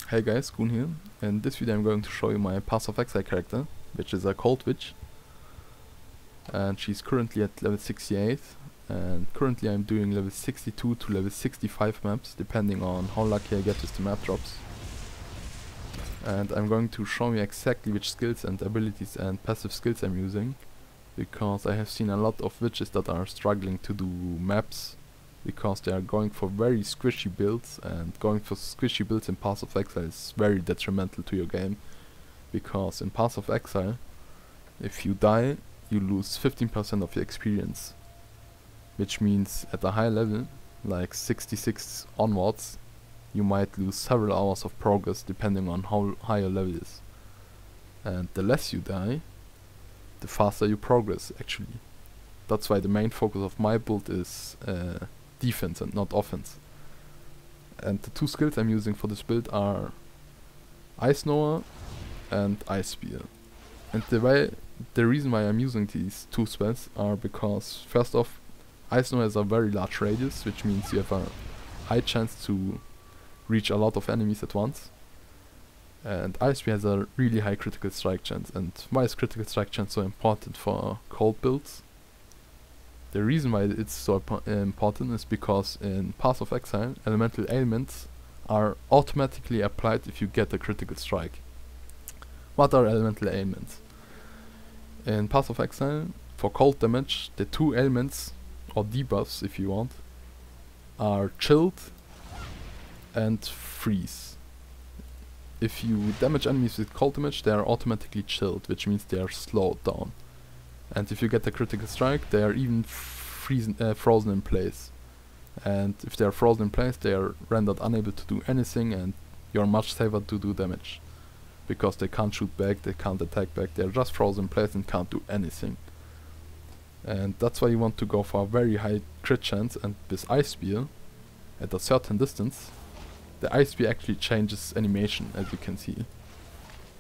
Hey guys, Goon here. In this video I'm going to show you my Path of Exile character, which is a cold witch. And she's currently at level 68, and currently I'm doing level 62 to level 65 maps, depending on how lucky I get with the map drops. And I'm going to show you exactly which skills and abilities and passive skills I'm using, because I have seen a lot of witches that are struggling to do maps because they are going for very squishy builds, and going for squishy builds in Path of Exile is very detrimental to your game, because in Path of Exile, if you die, you lose 15% of your experience, which means at a high level, like 66 onwards, you might lose several hours of progress depending on how high your level is. And the less you die, the faster you progress actually. That's why the main focus of my build is defense and not offense. And the two skills I'm using for this build are Ice Knower and Ice Spear. And the reason why I'm using these two spells are because, first off, Ice Knower has a very large radius, which means you have a high chance to reach a lot of enemies at once. And Ice Spear has a really high critical strike chance. And why is critical strike chance so important for cold builds? The reason why it's so important is because in Path of Exile, elemental ailments are automatically applied if you get a critical strike. What are elemental ailments? In Path of Exile, for cold damage, the two ailments, or debuffs if you want, are chilled and freeze. If you damage enemies with cold damage, they are automatically chilled, which means they are slowed down. And if you get a critical strike, they are even frozen in place. And if they are frozen in place, they are rendered unable to do anything, and you are much safer to do damage, because they can't shoot back, they can't attack back, they are just frozen in place and can't do anything. And that's why you want to go for a very high crit chance. And with Ice Spear, at a certain distance, the Ice Spear actually changes animation, as you can see.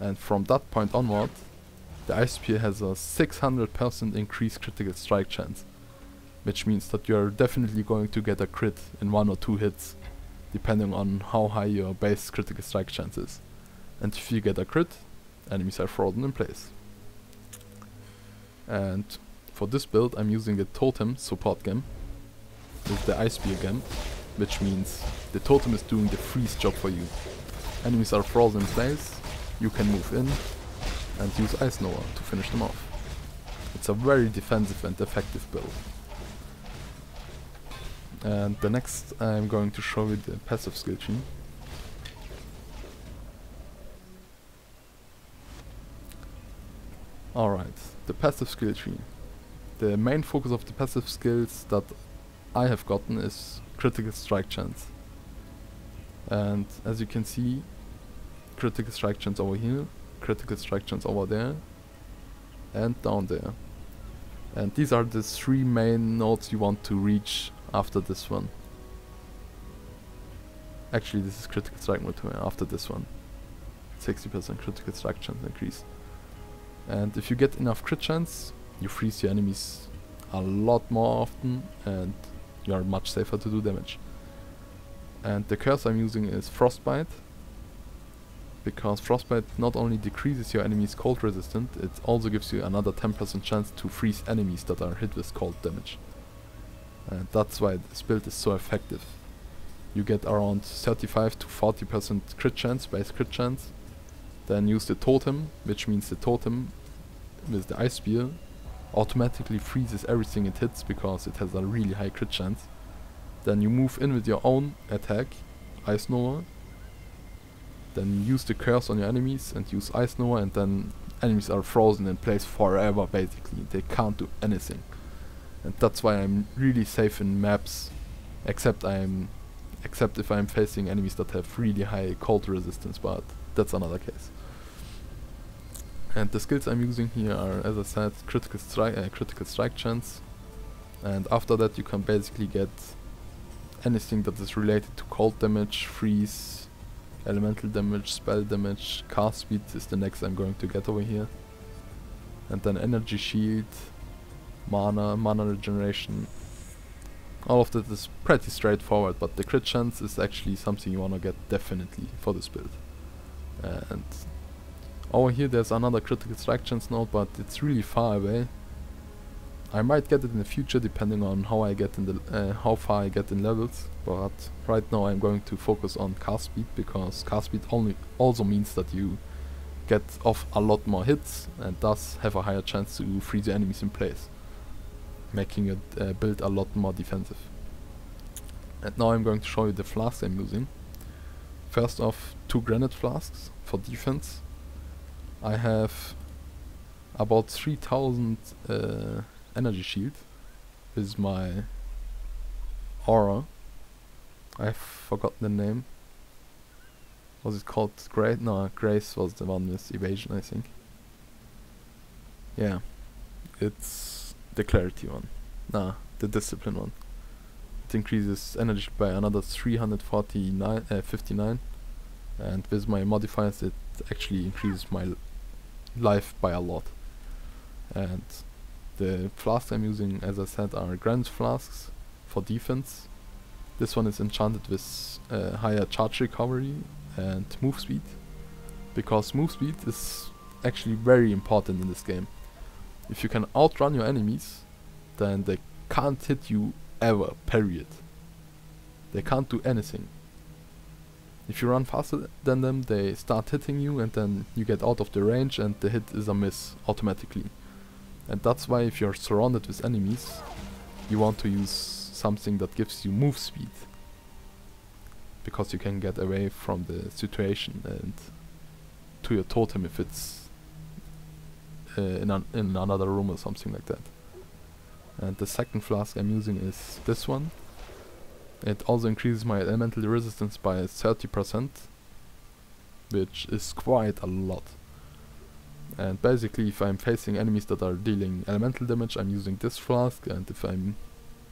And from that point onward, the Ice Spear has a 600% increased critical strike chance, which means that you're definitely going to get a crit in 1 or 2 hits, depending on how high your base critical strike chance is. And if you get a crit, enemies are frozen in place. And for this build I'm using the Totem support gem with the Ice Spear gem, which means the Totem is doing the freeze job for you. Enemies are frozen in place, you can move in and use Ice Knower to finish them off. It's a very defensive and effective build. And the next I'm going to show you the passive skill tree. Alright, the passive skill tree. The main focus of the passive skills that I have gotten is critical strike chance. And as you can see, critical strike chance over here, critical strike chance over there, and down there. And these are the 3 main nodes you want to reach after this one. Actually, this is critical strike mode after this one. 60% critical strike chance increase. And if you get enough crit chance, you freeze your enemies a lot more often, and you are much safer to do damage. And the curse I'm using is Frostbite, because Frostbite not only decreases your enemy's cold resistance, it also gives you another 10% chance to freeze enemies that are hit with cold damage. And that's why this build is so effective. You get around 35 to 40% crit chance, base crit chance. Then use the Totem, which means the Totem with the Ice Spear automatically freezes everything it hits because it has a really high crit chance. Then you move in with your own attack, Ice Knower. Then use the curse on your enemies and use Ice Knower, and then enemies are frozen in place forever basically. They can't do anything. And that's why I'm really safe in maps, except if I'm facing enemies that have really high cold resistance, but that's another case. And the skills I'm using here are, as I said, critical strike chance. And after that you can basically get anything that is related to cold damage, freeze, elemental damage, spell damage. Cast speed is the next I'm going to get over here. And then energy shield, mana regeneration. All of that is pretty straightforward, but the crit chance is actually something you wanna get definitely for this build. And over here there's another critical extractions node, but it's really far away. I might get it in the future depending on how I get in the how far I get in levels, but right now I'm going to focus on cast speed, because cast speed also means that you get off a lot more hits and thus have a higher chance to freeze the enemies in place, making it build a lot more defensive. And now I'm going to show you the flasks I'm using. First off, 2 granite flasks for defense. I have about 3000 energy shield is my aura. I've forgotten the name. Was it called Grace? No, Grace was the one with evasion, I think. Yeah, it's the clarity one. Nah, the discipline one. It increases energy by another 359, and with my modifiers it actually increases my life by a lot. And the flasks I'm using, as I said, are granite flasks for defense. This one is enchanted with higher charge recovery and move speed, because move speed is actually very important in this game. If you can outrun your enemies, then they can't hit you ever, period. They can't do anything. If you run faster than them, they start hitting you, and then you get out of the range and the hit is a miss automatically. And that's why if you're surrounded with enemies, you want to use something that gives you move speed, because you can get away from the situation and to your totem if it's in another room or something like that. And the second flask I'm using is this one. It also increases my elemental resistance by 30%, which is quite a lot. And basically, if I'm facing enemies that are dealing elemental damage, I'm using this flask, and if I'm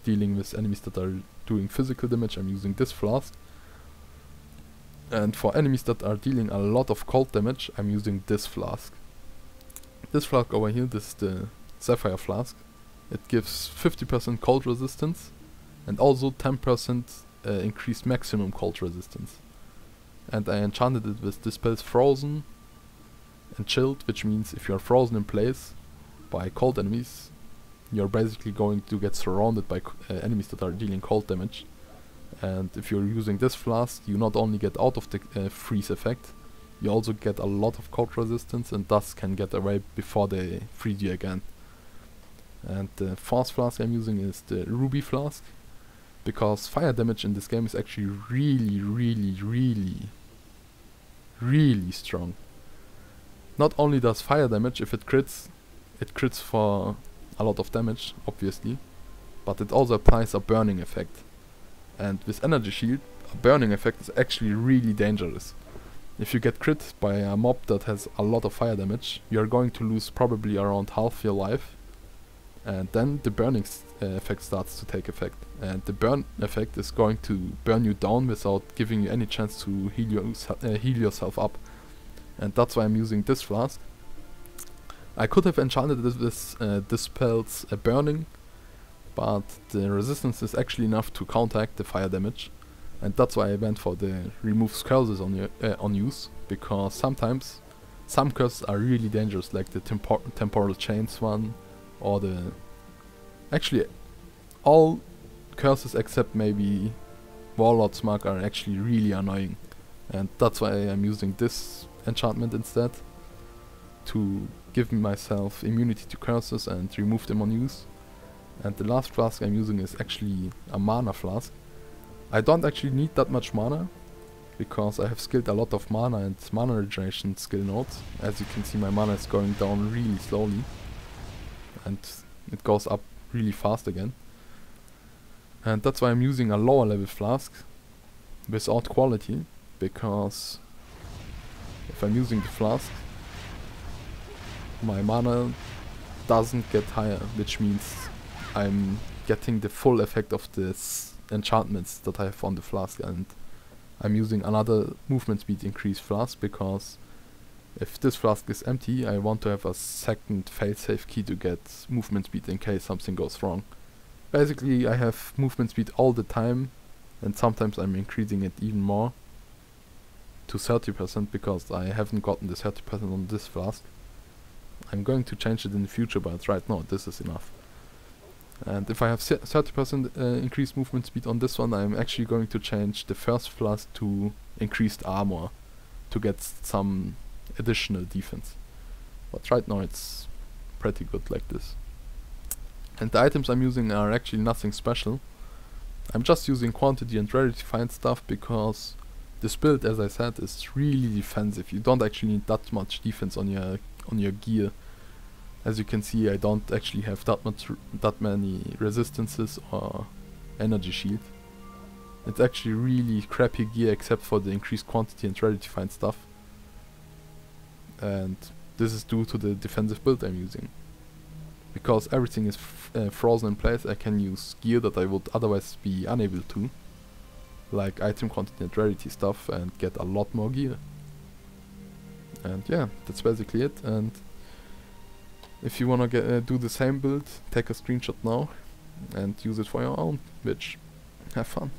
dealing with enemies that are doing physical damage, I'm using this flask. And for enemies that are dealing a lot of cold damage, I'm using this flask. This flask over here, this is the Sapphire flask. It gives 50% cold resistance and also 10% increased maximum cold resistance. And I enchanted it with Dispels Frozen and Chilled, which means if you are frozen in place by cold enemies, you're basically going to get surrounded by enemies that are dealing cold damage. And if you're using this flask, you not only get out of the freeze effect, you also get a lot of cold resistance and thus can get away before they freeze you again. And the fourth flask I'm using is the Ruby flask, because fire damage in this game is actually really strong. Not only does fire damage, if it crits for a lot of damage, obviously, but it also applies a burning effect. And with energy shield, a burning effect is actually really dangerous. If you get crit by a mob that has a lot of fire damage, you're going to lose probably around half your life, and then the burning effect starts to take effect. And the burn effect is going to burn you down without giving you any chance to heal yourself up. And that's why I'm using this flask. I could have enchanted this with Dispels Burning, but the resistance is actually enough to counteract the fire damage, and that's why I went for the removes curses on use, because sometimes some curses are really dangerous, like the temporal chains one, or the actually all curses except maybe Warlord's Mark are actually really annoying, and that's why I'm using this enchantment instead, to give myself immunity to curses and remove them on use. And the last flask I'm using is actually a mana flask. I don't actually need that much mana, because I have skilled a lot of mana and mana regeneration skill nodes. As you can see, my mana is going down really slowly, and it goes up really fast again. And that's why I'm using a lower level flask without quality, because if I'm using the flask, my mana doesn't get higher, which means I'm getting the full effect of this enchantments that I have on the flask. And I'm using another movement speed increase flask, because if this flask is empty, I want to have a second failsafe key to get movement speed in case something goes wrong. Basically, I have movement speed all the time, and sometimes I'm increasing it even more to 30% because I haven't gotten the 30% on this flask. I'm going to change it in the future, but right now this is enough. And if I have 30% increased movement speed on this one, I'm actually going to change the first flask to increased armor to get some additional defense. But right now it's pretty good like this. And the items I'm using are actually nothing special. I'm just using quantity and rarity find stuff because this build, as I said, is really defensive. You don't actually need that much defense on your gear. As you can see, I don't actually have that many resistances or energy shield. It's actually really crappy gear except for the increased quantity and rarity find stuff. And this is due to the defensive build I'm using. Because everything is frozen in place, I can use gear that I would otherwise be unable to. Like item quantity and rarity stuff, and get a lot more gear. And yeah, that's basically it. And if you wanna do the same build, take a screenshot now and use it for your own, bitch. Have fun.